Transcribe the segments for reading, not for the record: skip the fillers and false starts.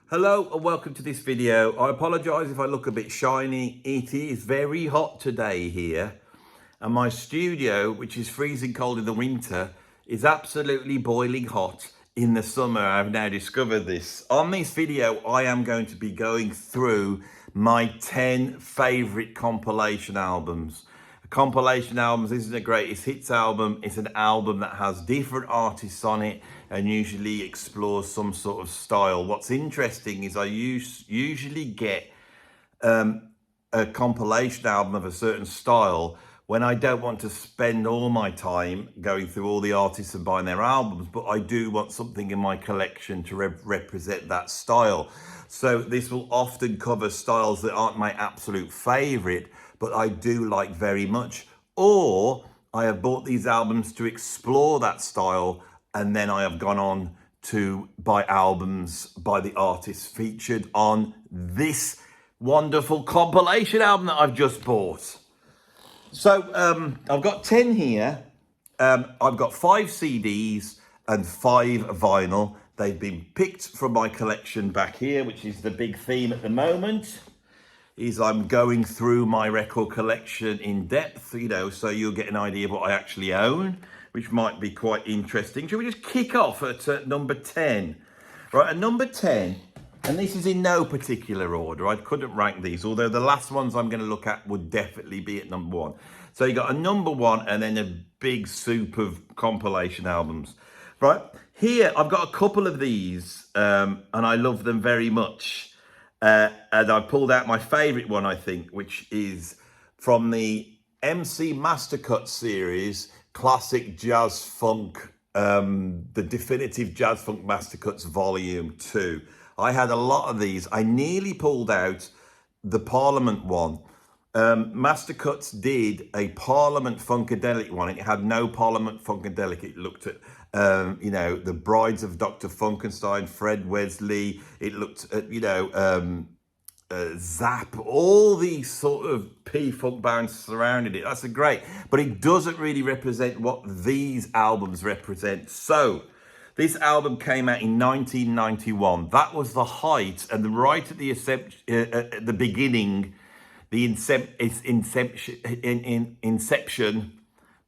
Hello and welcome to this video. I apologise if I look a bit shiny. It is very hot today here and my studio, which is freezing cold in the winter, is absolutely boiling hot in the summer. I've now discovered this. On this video, I am going to be going through my 10 favourite compilation albums. Compilation albums isn't a greatest hits album. It's an album that has different artists on it and usually explores some sort of style. What's interesting is I usually get a compilation album of a certain style when I don't want to spend all my time going through all the artists and buying their albums, but I do want something in my collection to represent that style. So this will often cover styles that aren't my absolute favorite, but I do like very much. Or I have bought these albums to explore that style, and then I have gone on to buy albums by the artists featured on this wonderful compilation album that I've just bought. So I've got 10 here. I've got 5 CDs and 5 vinyl. They've been picked from my collection back here, which is the big theme at the moment. Is I'm going through my record collection in depth, so you'll get an idea of what I actually own, which might be quite interesting. Shall we just kick off at number 10? Right, at number 10, and this is in no particular order. I couldn't rank these, although the last ones I'm going to look at would definitely be at number 1. So you got a number 1 and then a big soup of compilation albums. Right, here I've got a couple of these and I love them very much. And I pulled out my favourite one, I think, which is from the MC Mastercut series, Classic Jazz Funk, the Definitive Jazz Funk Mastercuts Volume 2. I had a lot of these. I nearly pulled out the Parliament one. Mastercuts did a Parliament Funkadelic one. It had no Parliament Funkadelic. It looked at the Brides of Dr. Funkenstein, Fred Wesley. It looked at, Zap, all these sort of P-Funk bands surrounded it. That's great, but it doesn't really represent what these albums represent. So this album came out in 1991. That was the height, and right at the beginning, the inception.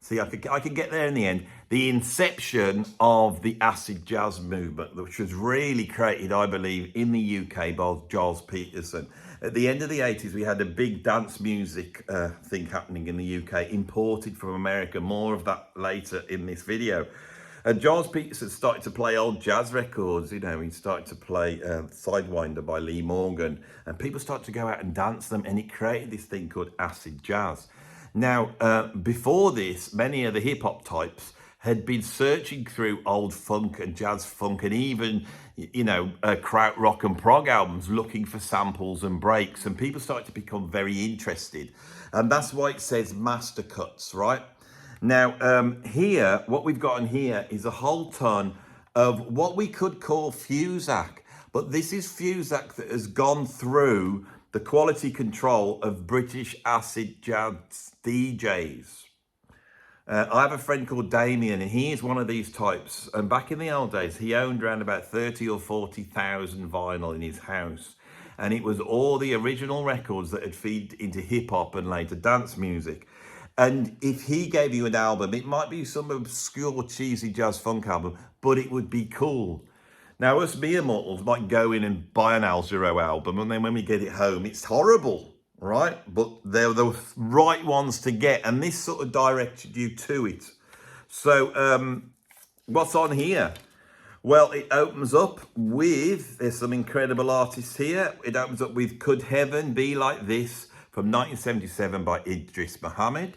See, I could get there in the end. The inception of the acid jazz movement, which was really created, I believe, in the UK by Giles Peterson. At the end of the 80s, we had a big dance music thing happening in the UK, imported from America. More of that later in this video. And Giles Peterson started to play old jazz records. He started to play Sidewinder by Lee Morgan. And people started to go out and dance them. And it created this thing called acid jazz. Now, before this, many of the hip-hop types had been searching through old funk and jazz funk and even, krautrock and prog albums looking for samples and breaks. And people started to become very interested. And that's why it says Mastercuts, right? Now, here, what we've got in here is a whole ton of what we could call Fusac. But this is Fusac that has gone through the quality control of British acid jazz DJs. I have a friend called Damien, and he is one of these types. And back in the old days, he owned around about 30 or 40,000 vinyl in his house. And it was all the original records that had feed into hip hop and later dance music. And if he gave you an album, it might be some obscure, cheesy jazz funk album, but it would be cool. Now, us mere mortals might go in and buy an Al Jarreau album, and then when we get it home, it's horrible, right? But they're the right ones to get, and this sort of directed you to it. So, what's on here? Well, it opens up with, there's some incredible artists here. It opens up with Could Heaven Be Like This from 1977 by Idris Muhammad.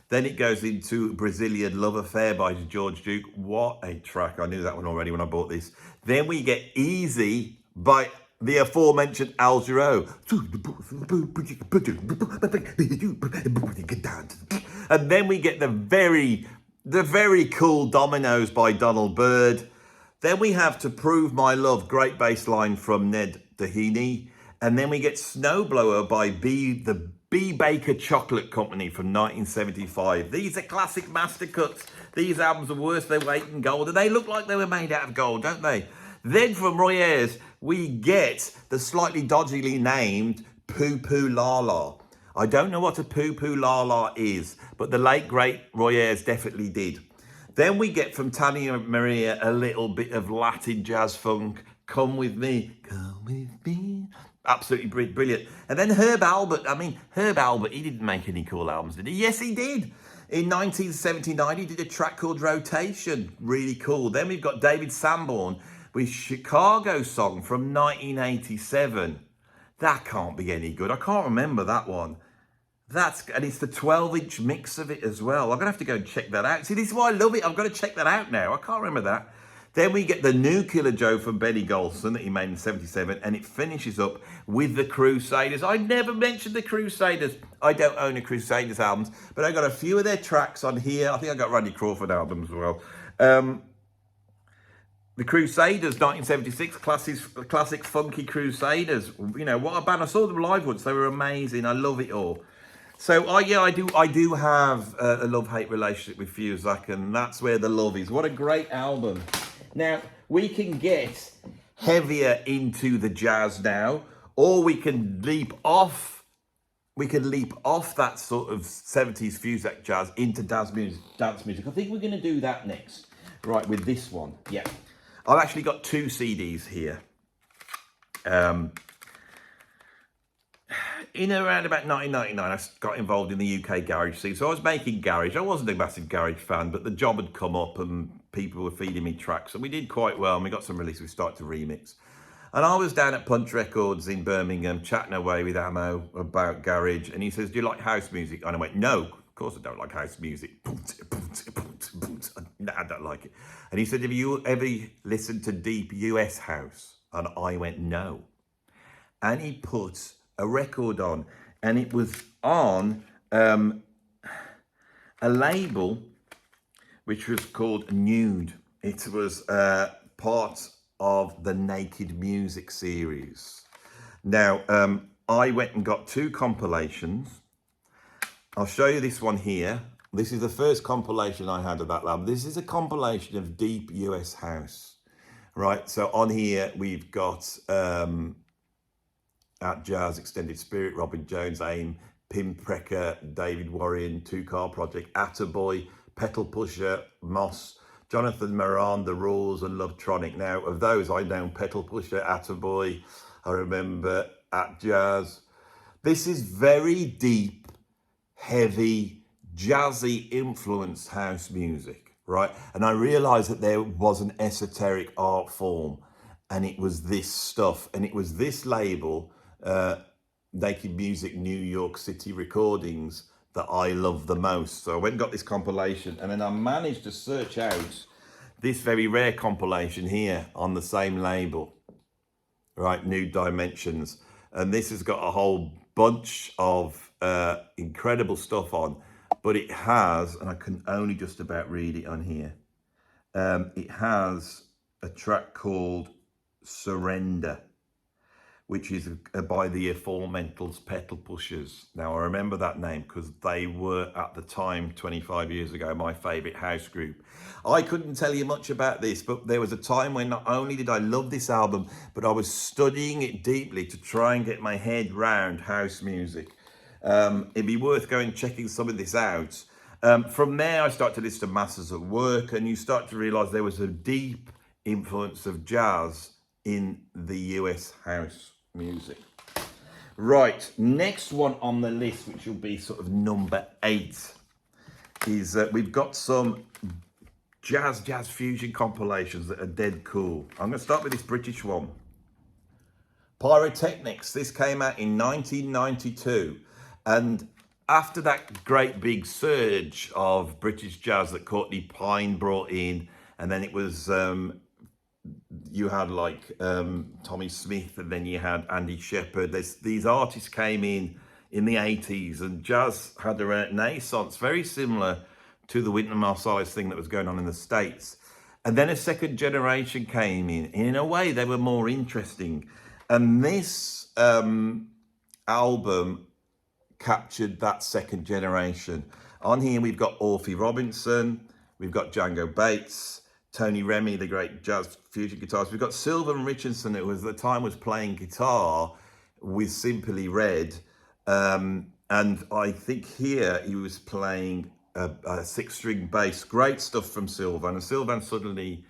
Then it goes into Brazilian Love Affair by George Duke. What a track. I knew that one already when I bought this. Then we get Easy by the aforementioned Al Jarreau. And then we get the very cool Dominoes by Donald Byrd. Then we have To Prove My Love, great bass line from Ned Doheny. And then we get Snowblower by the B. Baker Chocolate Company from 1975. These are classic Mastercuts. These albums are worth their weight in gold, and they look like they were made out of gold, don't they? Then from Roy Ayers, we get the slightly dodgily named Poo Poo La La. I don't know what a Poo Poo La La is, but the late great Roy Ayers definitely did. Then we get from Tania Maria a little bit of Latin jazz funk. Come with me, come with me. Absolutely brilliant. And then Herb Albert, he didn't make any cool albums, did he? Yes, he did. In 1979, he did a track called Rotation. Really cool. Then we've got David Sanborn with Chicago Song from 1987. That can't be any good. I can't remember that one. And it's the 12-inch mix of it as well. I'm going to have to go and check that out. See, this is why I love it. I've got to check that out now. I can't remember that. Then we get the new Killer Joe from Benny Golson that he made in 77, and it finishes up with the Crusaders. I never mentioned the Crusaders. I don't own a Crusaders albums, but I got a few of their tracks on here. I think I got Randy Crawford albums as well. The Crusaders, 1976, classic funky Crusaders. You know, what a band. I saw them live once. They were amazing. I love it all. So, I do have a love-hate relationship with Fuzak, and that's where the love is. What a great album. Now, we can get heavier into the jazz now, or we can leap off that sort of 70s Fuzak jazz into dance music. I think we're going to do that next. Right, with this one. Yeah. I've actually got 2 CDs here. In around about 1999, I got involved in the UK garage scene. So I was making garage. I wasn't a massive garage fan, but the job had come up and people were feeding me tracks. And we did quite well, and we got some releases. We started to remix. And I was down at Punch Records in Birmingham, chatting away with Ammo about garage. And he says, do you like house music? And I went, no, of course I don't like house music. No, I don't like it. And he said, have you ever listened to deep US house? And I went, no. And he put a record on, and it was on a label which was called Nude. It was part of the Naked Music series. Now, I went and got 2 compilations. I'll show you this one here. This is the first compilation I had of that album. This is a compilation of deep US house, right? So on here we've got At Jazz, Extended Spirit, Robin Jones, AIM, Pim Precker, David Warren, Two Car Project, Attaboy, Petal Pusher, Moss, Jonathan Moran, The Rules, and Lovetronic. Now, of those, I know Petal Pusher, Attaboy, I remember At Jazz. This is very deep, heavy, jazzy influenced house music, right? And I realized that there was an esoteric art form, and it was this stuff, and it was this label, Naked Music New York City Recordings, that I love the most. So I went and got this compilation, and then I managed to search out this very rare compilation here on the same label, right? New Dimensions. And this has got a whole bunch of incredible stuff on, but it has, and I can only just about read it on here, it has a track called Surrender, which is by the aforementioned Petal Pushers. Now, I remember that name because they were, at the time, 25 years ago, my favourite house group. I couldn't tell you much about this, but there was a time when not only did I love this album, but I was studying it deeply to try and get my head round house music. It'd be worth going and checking some of this out. From there, I started to listen to Masters at Work, and you start to realise there was a deep influence of jazz in the US house music. Right, next one on the list, which will be sort of number 8, is we've got some jazz fusion compilations that are dead cool. I'm going to start with this British one. Pyrotechnics. This came out in 1992, and after that great big surge of British jazz that Courtney Pine brought in, and then it was you had like Tommy Smith, and then you had Andy Shepherd. These artists came in the 80s, and jazz had a renaissance, very similar to the Wynton Marsalis thing that was going on in the States. And then a second generation came in. In a way, they were more interesting. And this album captured that second generation. On here, we've got Orphy Robinson, we've got Django Bates, Tony Remy, the great jazz fusion guitarist. We've got Sylvan Richardson, who at the time was playing guitar with Simply Red. And I think here he was playing a six-string bass. Great stuff from Sylvan. And Sylvan suddenly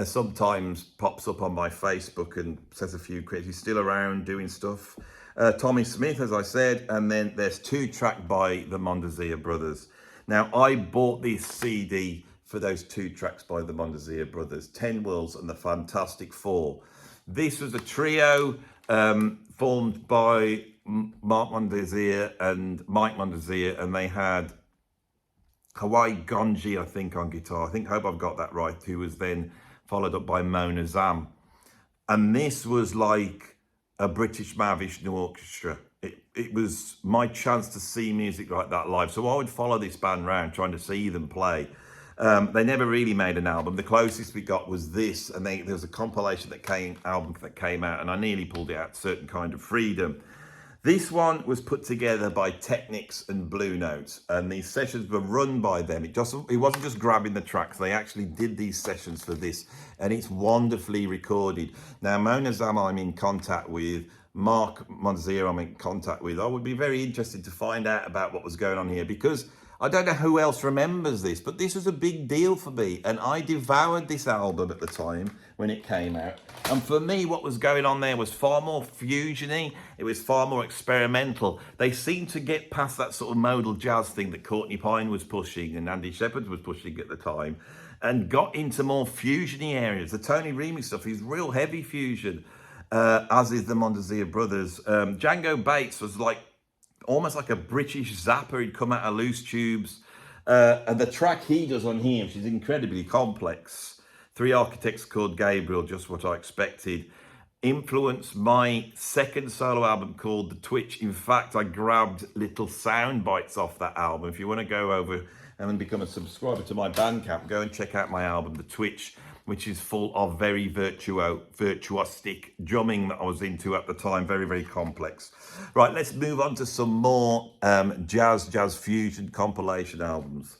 sometimes pops up on my Facebook and says a few critics. He's still around doing stuff. Tommy Smith, as I said, and then there's 2 tracks by the Mondesir brothers. Now, I bought this CD for those 2 tracks by the Mondesir brothers, 10 Worlds and the Fantastic Four. This was a trio formed by Mark Mondesir and Mike Mondesir, and they had Hawaii Gonji, I think, on guitar. Hope I've got that right, who was then followed up by Mona Zam. And this was like a British Mahavishnu orchestra. It was my chance to see music like that live. So I would follow this band around trying to see them play. They never really made an album. The closest we got was this, and there was a compilation album that came out, and I nearly pulled it out, Certain Kind of Freedom. This one was put together by Technics and Blue Notes, and these sessions were run by them. It wasn't just grabbing the tracks. They actually did these sessions for this, and it's wonderfully recorded. Now, Mona Zam I'm in contact with, Mark Mondesir I'm in contact with. I would be very interested to find out about what was going on here, because I don't know who else remembers this, but this was a big deal for me, and I devoured this album at the time when it came out. And for me, what was going on there was far more fusiony. It was far more experimental. They seemed to get past that sort of modal jazz thing that Courtney Pine was pushing and Andy Shepherd was pushing at the time, and got into more fusiony areas. The Tony Remy stuff is real heavy fusion, as is the Mondesir brothers. Django Bates was like almost like a British Zappa. He'd come out of Loose Tubes. And the track he does on here, which is incredibly complex, 3 Architects called Gabriel, Just What I Expected, influenced my second solo album called The Twitch. In fact, I grabbed little sound bites off that album. If you want to go over and become a subscriber to my Bandcamp, go and check out my album, The Twitch, which is full of very virtuosic drumming that I was into at the time, very, very complex. Right, let's move on to some more jazz fusion compilation albums.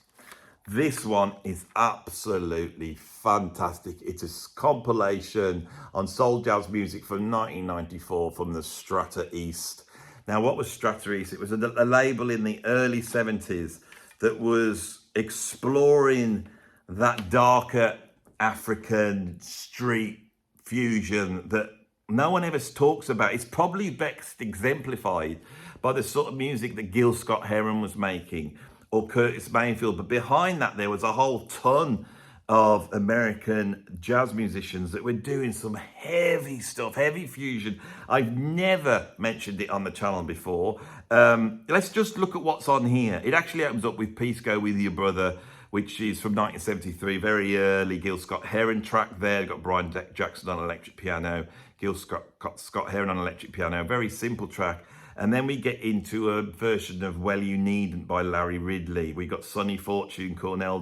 This one is absolutely fantastic. It's a compilation on soul jazz music from 1994 from the Strata East. Now, what was Strata East? It was a label in the early 70s that was exploring that darker African street fusion that no one ever talks about. It's probably best exemplified by the sort of music that Gil Scott-Heron was making or Curtis Mayfield. But behind that, there was a whole ton of American jazz musicians that were doing some heavy stuff, heavy fusion. I've never mentioned it on the channel before. Let's just look at what's on here. It actually opens up with Peace Go With Your Brother, which is from 1973, very early Gil Scott-Heron track there. You've got Brian Jackson on electric piano, Gil Scott-Heron on electric piano, very simple track. And then we get into a version of Well You Needn't by Larry Ridley. We got Sonny Fortune, Cornell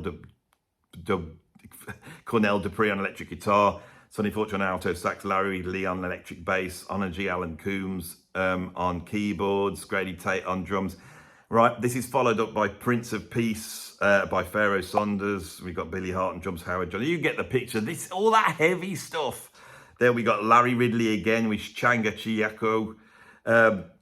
Dupree on electric guitar, Sonny Fortune on alto sax, Larry Ridley on electric bass, Honor G. Alan Coombs on keyboards, Grady Tate on drums. Right, this is followed up by Prince of Peace by Pharaoh Saunders. We've got Billy Hart and drums, Howard Johnson. You get the picture. This, all that heavy stuff. There we got Larry Ridley again with Changa Chiyako.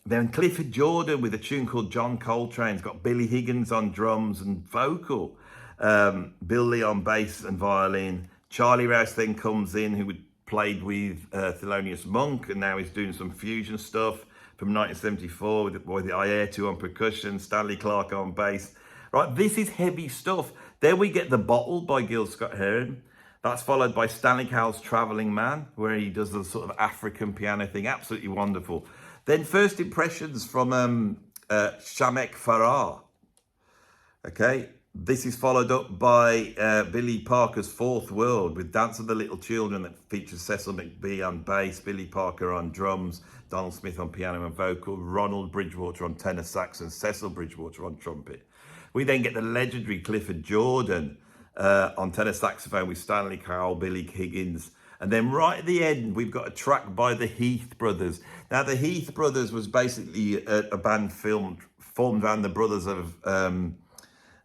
Then Clifford Jordan with a tune called John Coltrane's got Billy Higgins on drums and vocal. Bill Lee on bass and violin. Charlie Rouse then comes in, who played with Thelonious Monk, and now he's doing some fusion stuff from 1974 with the Ayetu on percussion, Stanley Clarke on bass. Right, this is heavy stuff. Then we get The Bottle by Gil Scott-Heron. That's followed by Stanley Cowell's Traveling Man, where he does the sort of African piano thing. Absolutely wonderful. Then First Impressions from Shamek Farrar. Okay, this is followed up by Billy Parker's Fourth World with Dance of the Little Children that features Cecil McBee on bass, Billy Parker on drums, Donald Smith on piano and vocal, Ronald Bridgewater on tenor sax, and Cecil Bridgewater on trumpet. We then get the legendary Clifford Jordan on tenor saxophone with Stanley Cowell, Billy Higgins. And then right at the end, we've got a track by the Heath Brothers. Now, the Heath Brothers was basically a band formed around the brothers of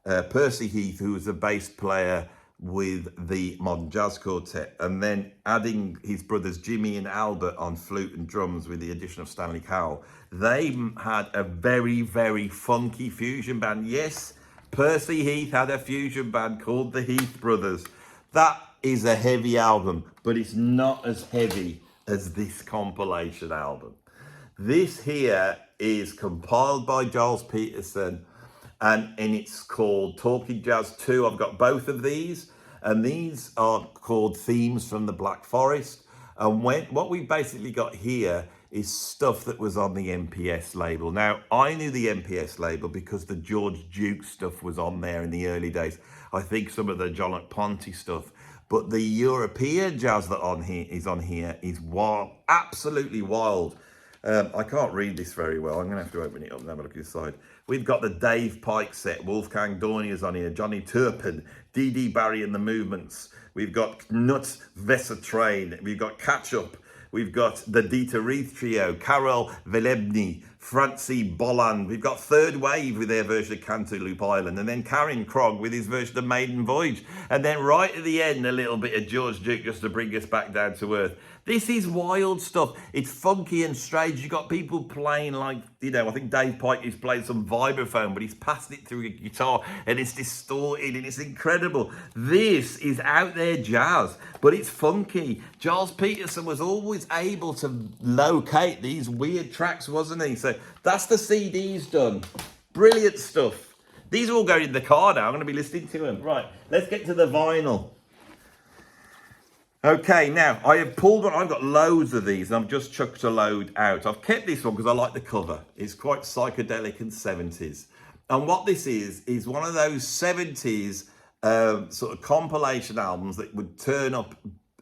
Percy Heath, who was a bass player with the Modern Jazz Quartet, and then adding his brothers Jimmy and Albert on flute and drums with the addition of Stanley Cowell. They had a very, very funky fusion band. Yes, Percy Heath had a fusion band called the Heath Brothers. That is a heavy album, but it's not as heavy as this compilation album. This here is compiled by Giles Peterson, and it's called Talking Jazz 2. I've got both of these, and these are called Themes from the Black Forest. And what we basically got here is stuff that was on the MPS label. Now, I knew the MPS label because the George Duke stuff was on there in the early days. I think some of the John Ponty stuff. But the European jazz that is on here is wild, absolutely wild. I can't read this very well. I'm going to have to open it up and have a look at this side. We've got the Dave Pike set. Wolfgang Dornier's on here. Johnny Turpin, D.D. Barry and the Movements. We've got Nuts Vessa Train. We've got Catch Up. We've got the Dieter Reith Trio, Karel Velebny, Francie Bolland. We've got Third Wave with their version of Cantaloupe Island, and then Karen Krog with his version of Maiden Voyage. And then right at the end, a little bit of George Duke just to bring us back down to earth. This is wild stuff. It's funky and strange. You've got people playing like, you know, I think Dave Pike is playing some vibraphone, but he's passed it through a guitar and it's distorted and it's incredible. This is out there jazz, but it's funky. Giles Peterson was always able to locate these weird tracks, wasn't he? So that's the CDs done. Brilliant stuff. These are all going in the car now. I'm going to be listening to them. Right, let's get to the vinyl. Okay, now I have pulled one. I've got loads of these, and I've just chucked a load out. I've kept this one because I like the cover. It's quite psychedelic and 70s. And what this is one of those 70s sort of compilation albums that would turn up,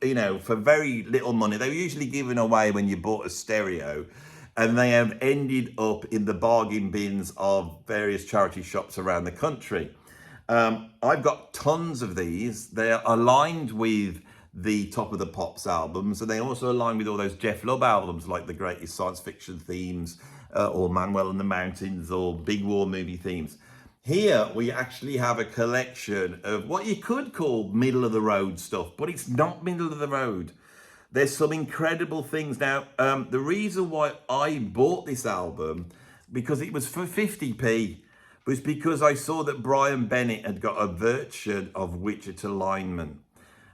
you know, for very little money. They were usually given away when you bought a stereo, and they have ended up in the bargain bins of various charity shops around the country. I've got tons of these. They're aligned with the Top of the Pops albums, and they also align with all those Jeff Lubb albums like the Greatest Science Fiction Themes, or Manuel and the Mountains, or Big War Movie Themes. Here we actually have a collection of what you could call middle of the road stuff, but it's not middle of the road. There's some incredible things. Now, the reason why I bought this album, because it was for 50p, was because I saw that Brian Bennett had got a version of Wichita Lineman.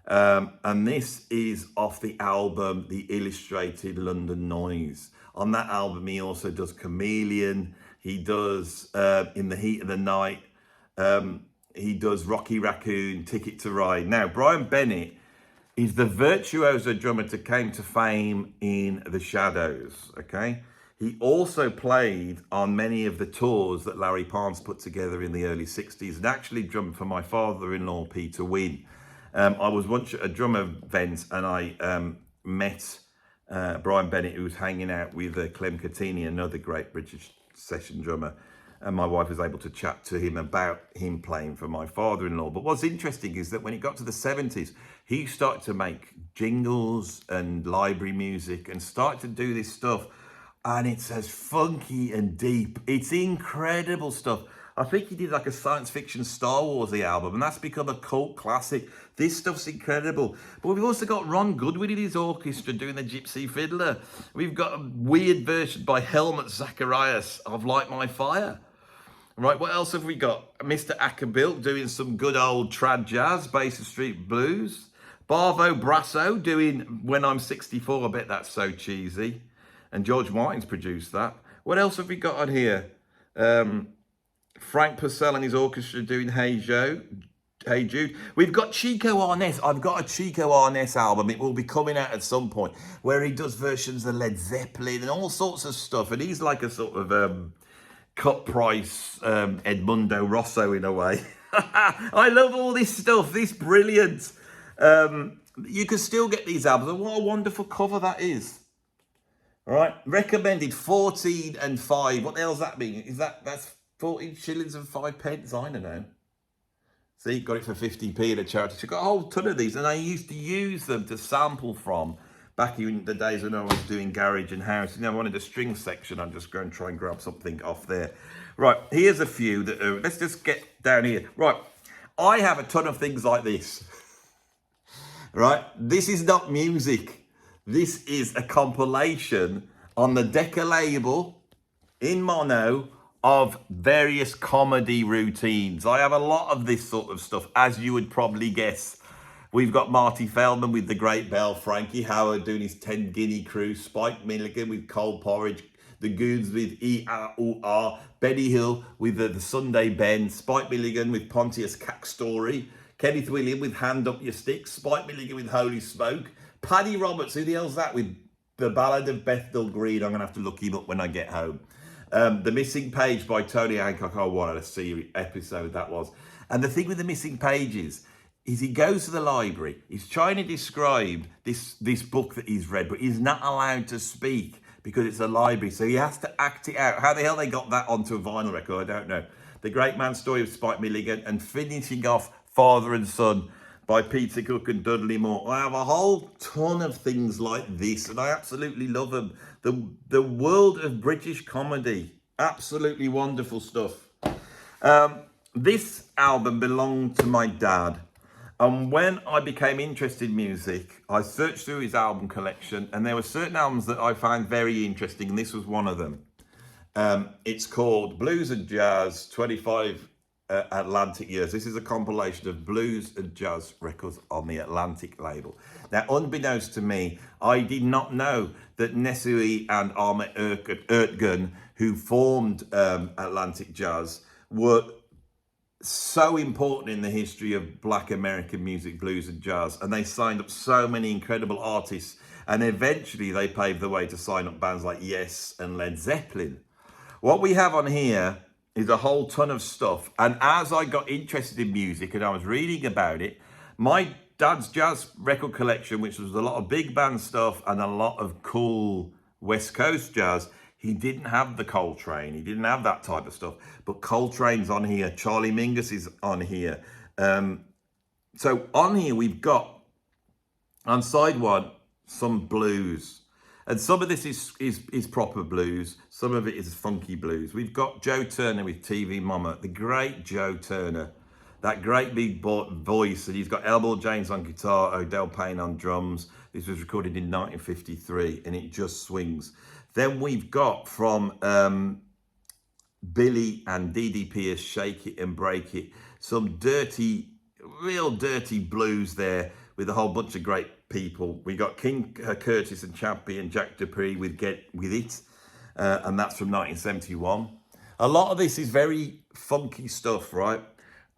And this is off the album The Illustrated London Noise. On that album he also does Chameleon, he does In the Heat of the Night, he does Rocky Raccoon, Ticket to Ride. Now Brian Bennett is the virtuoso drummer that came to fame in The Shadows, okay? He also played on many of the tours that Larry Parnes put together in the early 60s, and actually drummed for my father-in-law Peter Wynn. I was once at a drum event, and I met Brian Bennett, who was hanging out with Clem Catini, another great British session drummer, and my wife was able to chat to him about him playing for my father-in-law. But what's interesting is that when it got to the 70s, he started to make jingles and library music and started to do this stuff, and it's as funky and deep. It's incredible stuff. I think he did like a science fiction Star Wars album, and that's become a cult classic. This stuff's incredible. But we've also got Ron Goodwin in his orchestra doing the Gypsy Fiddler. We've got a weird version by Helmut Zacharias of Light My Fire. Right, what else have we got? Mr. Ackerbilt doing some good old trad jazz, Basin Street Blues. Barvo Brasso doing When I'm 64. I bet that's so cheesy. And George Martin's produced that. What else have we got on here? Frank Purcell and his orchestra doing Hey Jude. We've got Chico Arness. I've got a Chico Arness album. It will be coming out at some point, where he does versions of Led Zeppelin and all sorts of stuff. And he's like a sort of cut price Edmundo Rosso in a way. I love all this stuff. This brilliant. You can still get these albums. And what a wonderful cover that is. All right. Recommended 14 and 5. What the hell's that mean? Is that's 14 shillings and 5 pence? I don't know. See, got it for 50p at a charity. So got a whole ton of these, and I used to use them to sample from back in the days when I was doing garage and house. You know, I wanted a string section. I'd just go and try and grab something off there. Right, here's a few that let's just get down here. Right, I have a ton of things like this. right? This is not music. This is a compilation on the Decca label in mono of various comedy routines. I have a lot of this sort of stuff, as you would probably guess. We've got Marty Feldman with The Great Bell, Frankie Howard doing his 10 Guinea Cruise, Spike Milligan with Cold Porridge, The Goons with E-R-O-R, Benny Hill with the Sunday Bend, Spike Milligan with Pontius Cack Story, Kenneth William with Hand Up Your Sticks, Spike Milligan with Holy Smoke, Paddy Roberts, who the hell's that, with The Ballad of Bethnal Green. I'm going to have to look him up when I get home. The Missing Page by Tony Hancock. Oh, what a series episode that was. And the thing with The Missing Pages is he goes to the library, he's trying to describe this book that he's read, but he's not allowed to speak because it's a library, so he has to act it out. How the hell they got that onto a vinyl record, I don't know. The Great Man's Story of Spike Milligan, and finishing off Father and Son by Peter Cook and Dudley Moore. I have a whole ton of things like this, and I absolutely love them. The world of British comedy, absolutely wonderful stuff. This album belonged to my dad. And when I became interested in music, I searched through his album collection, and there were certain albums that I found very interesting, and this was one of them. It's called Blues and Jazz, 25 Atlantic Years. This is a compilation of blues and jazz records on the Atlantic label. Now, unbeknownst to me, I did not know that Nesui and Ahmet Ertgun, who formed Atlantic Jazz, were so important in the history of Black American music, blues and jazz, and they signed up so many incredible artists, and eventually they paved the way to sign up bands like Yes and Led Zeppelin. What we have on here is a whole ton of stuff, and as I got interested in music and I was reading about it, my dad's jazz record collection, which was a lot of big band stuff and a lot of cool West Coast jazz, he didn't have the Coltrane. He didn't have that type of stuff. But Coltrane's on here. Charlie Mingus is on here. So on here we've got, on side one, some blues. And some of this is proper blues. Some of it is funky blues. We've got Joe Turner with TV Mama. The great Joe Turner. That great big voice. And he's got Elmore James on guitar, Odell Payne on drums. This was recorded in 1953 and it just swings. Then we've got from Billy and Dee Dee Pierce, Shake It and Break It, some dirty, real dirty blues there with a whole bunch of great people. We got King Curtis and Champion Jack Dupree with Get With It, and that's from 1971. A lot of this is very funky stuff, right?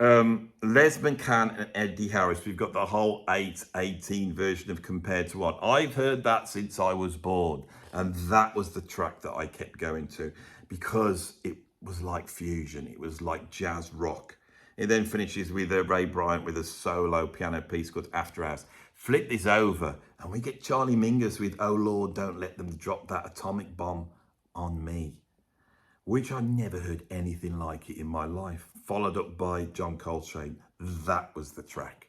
Les McCann and Eddie Harris, we've got the whole 8/18 version of Compared to One. I've heard that since I was born, and that was the track that I kept going to because it was like fusion, it was like jazz rock. It then finishes with Ray Bryant with a solo piano piece called After Hours. Flip this over and we get Charlie Mingus with Oh Lord, Don't Let Them Drop That Atomic Bomb on Me, which I never heard anything like it in my life, followed up by John Coltrane. That was the track.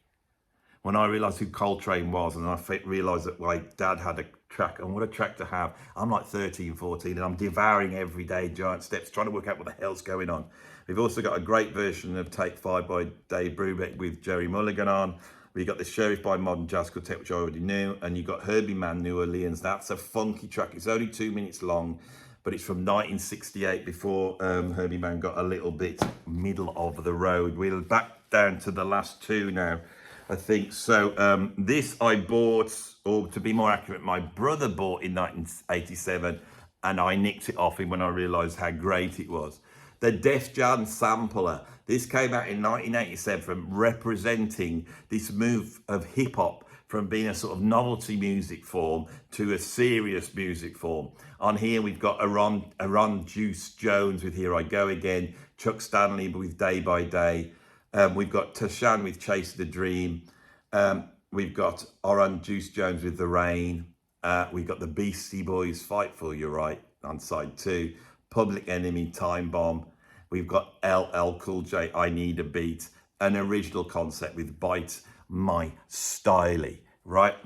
When I realised who Coltrane was, and I realised that my dad had a track, and what a track to have. I'm like 13, 14, and I'm devouring every day Giant Steps, trying to work out what the hell's going on. We've also got a great version of Take 5 by Dave Brubeck with Jerry Mulligan on. We got The Sheriff by Modern Jazz Quartet, which I already knew, and you got Herbie Mann, New Orleans. That's a funky track. It's only 2 minutes long, but it's from 1968, before Herbie Mann got a little bit middle of the road. We're back down to the last two now, I think. So this I bought, or to be more accurate, my brother bought in 1987, and I nicked it off him when I realised how great it was. The Def Jam Sampler. This came out in 1987, representing this move of hip hop from being a sort of novelty music form to a serious music form. On here we've got Aaron Juice Jones with Here I Go Again, Chuck Stanley with Day by Day. We've got Tashan with Chase the Dream. We've got Aaron Juice Jones with The Rain. We've got the Beastie Boys, Fight For You Right on side 2. Public Enemy, Time Bomb. We've got LL Cool J, I Need a Beat. An original concept with Bite My Styly, right?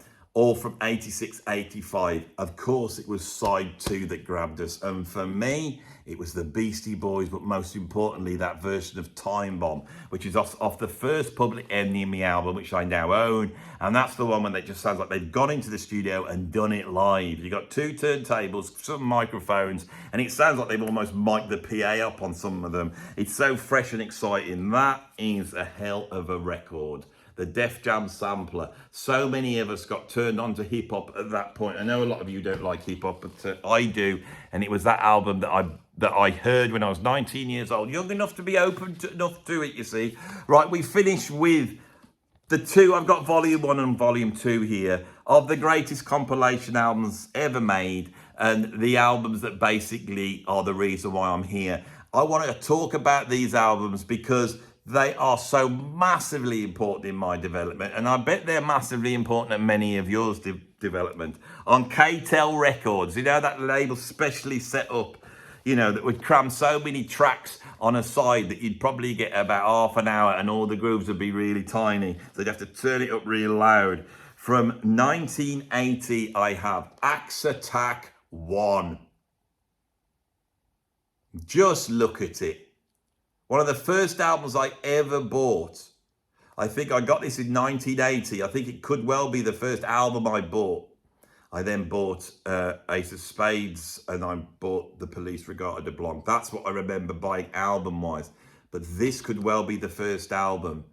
all from 86, 85. Of course, it was side 2 that grabbed us. And for me, it was the Beastie Boys, but most importantly, that version of Time Bomb, which is off the first Public Enemy album, which I now own. And that's the one when it just sounds like they've gone into the studio and done it live. You got 2 turntables, some microphones, and it sounds like they've almost mic'd the PA up on some of them. It's so fresh and exciting. That is a hell of a record. The Def Jam sampler. So many of us got turned on to hip hop at that point. I know a lot of you don't like hip hop, but I do. And it was that album that I heard when I was 19 years old. Young enough to be open enough to it, you see. Right, we finished with the 2. I've got volume 1 and volume 2 here of the greatest compilation albums ever made, and the albums that basically are the reason why I'm here. I want to talk about these albums because they are so massively important in my development, and I bet they're massively important in many of yours development. On K-Tel Records, you know, that label specially set up, you know, that would cram so many tracks on a side that you'd probably get about half an hour and all the grooves would be really tiny. So you'd have to turn it up real loud. From 1980, I have Axe Attack 1. Just look at it. One of the first albums I ever bought. I think I got this in 1980. I think it could well be the first album I bought. I then bought Ace of Spades, and I bought The Police Regarded de Blanc. That's what I remember buying album-wise. But this could well be the first album.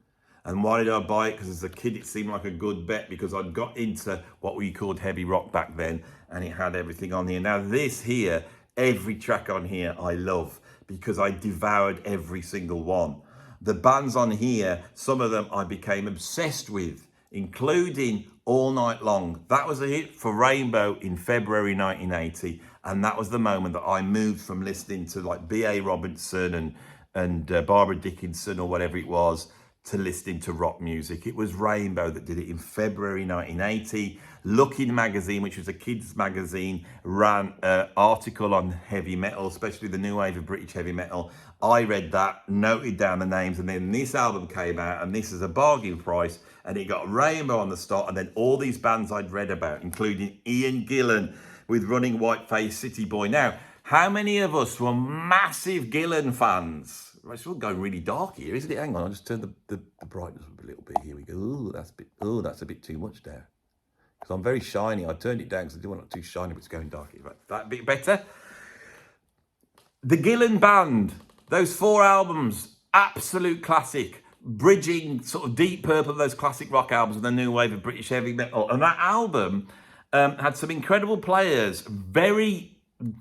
And why did I buy it? Because as a kid, it seemed like a good bet because I'd got into what we called heavy rock back then, and it had everything on here. Now this here, every track on here I love, because I devoured every single one. The bands on here, some of them I became obsessed with, including All Night Long. That was a hit for Rainbow in February 1980, and that was the moment that I moved from listening to like B.A. Robinson and Barbara Dickinson or whatever it was, to listening to rock music. It was Rainbow that did it in February 1980. Looking magazine, which was a kids magazine, ran an article on heavy metal, especially the new wave of British heavy metal. I read that, noted down the names, and then this album came out, and this is a bargain price, and it got Rainbow on the start, and then all these bands I'd read about, including Ian Gillan with Running Whiteface City Boy. Now, how many of us were massive Gillan fans? It's all going really dark here, isn't it? Hang on, I'll just turn the brightness up a little bit. Here we go. That's a bit too much there. Because I'm very shiny. I turned it down because I didn't want it too shiny, but it's going dark here. Right, that bit better. The Gillan Band, those 4 albums, absolute classic. Bridging sort of Deep Purple, those classic rock albums, and the new wave of British heavy metal. And that album had some incredible players,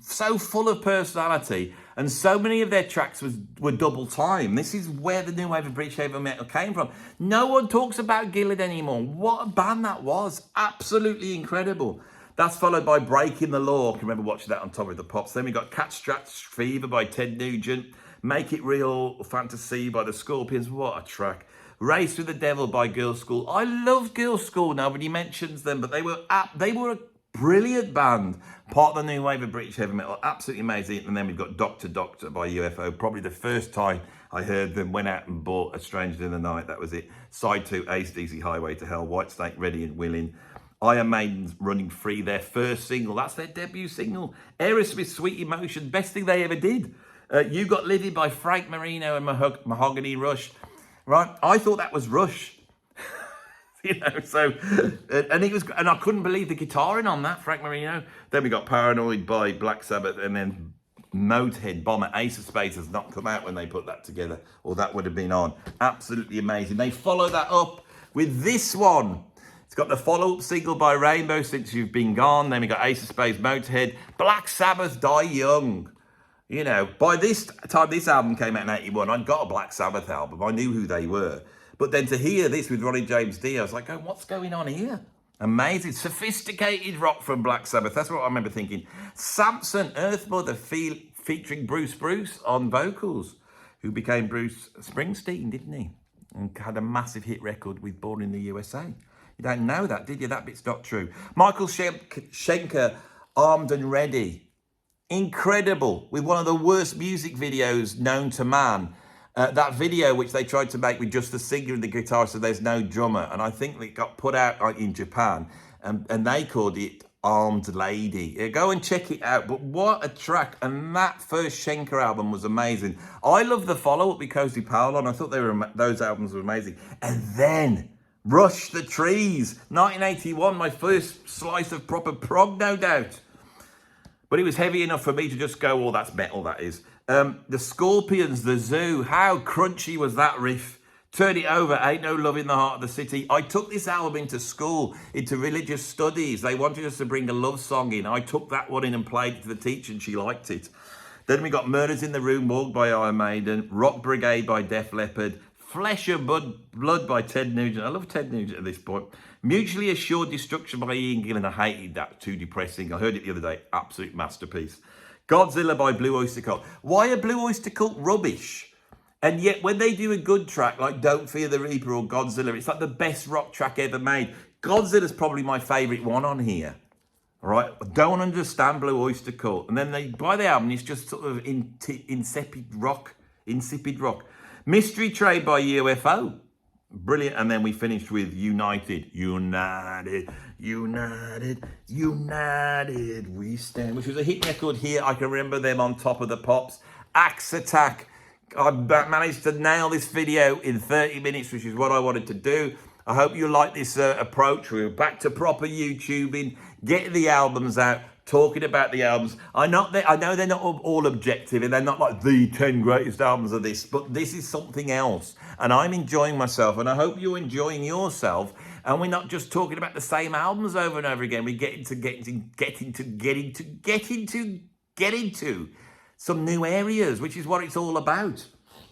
so full of personality, and so many of their tracks were double time. This is where the new wave of British heavy metal came from. No one talks about Gillan anymore. What a band that was. Absolutely incredible. That's followed by Breaking the Law. I can remember watching that on Top of the Pops. Then we got Cat Straps Fever by Ted Nugent. Make It Real Fantasy by the Scorpions. What a track. Race with the Devil by Girls' School. I loved Girls' School. Nobody mentions them, but they were a brilliant band. Part of the new wave of British heavy metal. Absolutely amazing. And then we've got Doctor Doctor by UFO. Probably the first time I heard them. Went out and bought A Stranger in the Night. That was it. Side 2, AC/DC Highway to Hell. Whitesnake, Ready and Willing. Iron Maiden's Running Free, their first single. That's their debut single. Aerosmith's Sweet Emotion. Best thing they ever did. You Got Living by Frank Marino and Mahogany Rush. Right? I thought that was Rush. You know, so, and I couldn't believe the guitaring on that, Frank Marino. Then we got Paranoid by Black Sabbath, and then Motorhead, Bomber, Ace of Spades has not come out when they put that together, or that would have been on. Absolutely amazing. They follow that up with this one. It's got the follow-up single by Rainbow, Since You've Been Gone. Then we got Ace of Spades, Motorhead, Black Sabbath, Die Young. You know, by this time this album came out in 81, I'd got a Black Sabbath album. I knew who they were. But then to hear this with Ronnie James Dio, I was like, oh, what's going on here? Amazing. Sophisticated rock from Black Sabbath. That's what I remember thinking. Samson, Earth Mother, featuring Bruce on vocals, who became Bruce Springsteen, didn't he? And had a massive hit record with Born in the USA. You don't know that, did you? That bit's not true. Michael Schenker, Armed and Ready. Incredible. With one of the worst music videos known to man. That video, which they tried to make with just the singer and the guitar, so there's no drummer. And I think it got put out in Japan. and they called it Armed Lady. Yeah, go and check it out. But what a track. And that first Schenker album was amazing. I love the follow-up with Cozy Powell on. I thought those albums were amazing. And then Rush the Trees, 1981, my first slice of proper prog, no doubt. But it was heavy enough for me to just go, oh, that's metal, that is. The Scorpions, The Zoo, how crunchy was that riff? Turn It Over, Ain't No Love in the Heart of the City. I took this album into school, into religious studies. They wanted us to bring a love song in. I took that one in and played it to the teacher, and she liked it. Then we got Murders in the Rue Morgue by Iron Maiden, Rock Brigade by Def Leppard, Flesh and Blood by Ted Nugent. I love Ted Nugent at this point. Mutually Assured Destruction by Ian Gillan. I hated that, too depressing. I heard it the other day, absolute masterpiece. Godzilla by Blue Oyster Cult. Why are Blue Oyster Cult rubbish? And yet when they do a good track like Don't Fear the Reaper or Godzilla, it's like the best rock track ever made. Godzilla's probably my favourite one on here. All right, I don't understand Blue Oyster Cult. And then they buy the album, it's just sort of insipid rock. Mystery Train by UFO. Brilliant. And then we finished with United We Stand, which was a hit record here. I can remember them on Top of the Pops. Axe Attack. I managed to nail this video in 30 minutes, which is what I wanted to do. I hope you like this approach. We're back to proper YouTubing, getting the albums out, talking about the albums. I know they're not all objective, and they're not like the 10 greatest albums of this, but this is something else. And I'm enjoying myself, and I hope you're enjoying yourself. And we're not just talking about the same albums over and over again. We get into some new areas, which is what it's all about.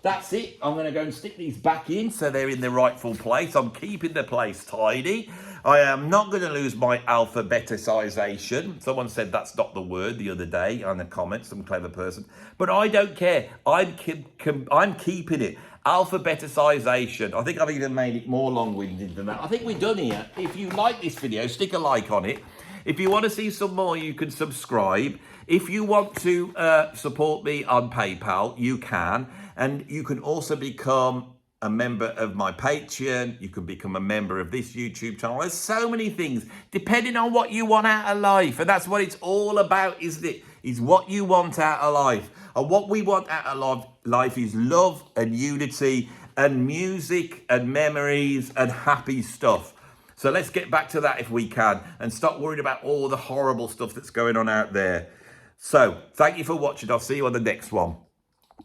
That's it. I'm going to go and stick these back in so they're in their rightful place. I'm keeping the place tidy. I am not going to lose my alphabeticization. Someone said that's not the word the other day on the comments, some clever person. But I don't care. I'm keeping it. Alphabeticization. I think I've even made it more long-winded than that. I think we're done here. If you like this video, stick a like on it. If you want to see some more, you can subscribe. If you want to support me on PayPal, you can. And you can also become a member of my Patreon. You can become a member of this YouTube channel. There's so many things, depending on what you want out of life. And that's what it's all about, isn't it? Is what you want out of life. And what we want out of life is love and unity and music and memories and happy stuff. So let's get back to that if we can, and stop worrying about all the horrible stuff that's going on out there. So thank you for watching. I'll see you on the next one.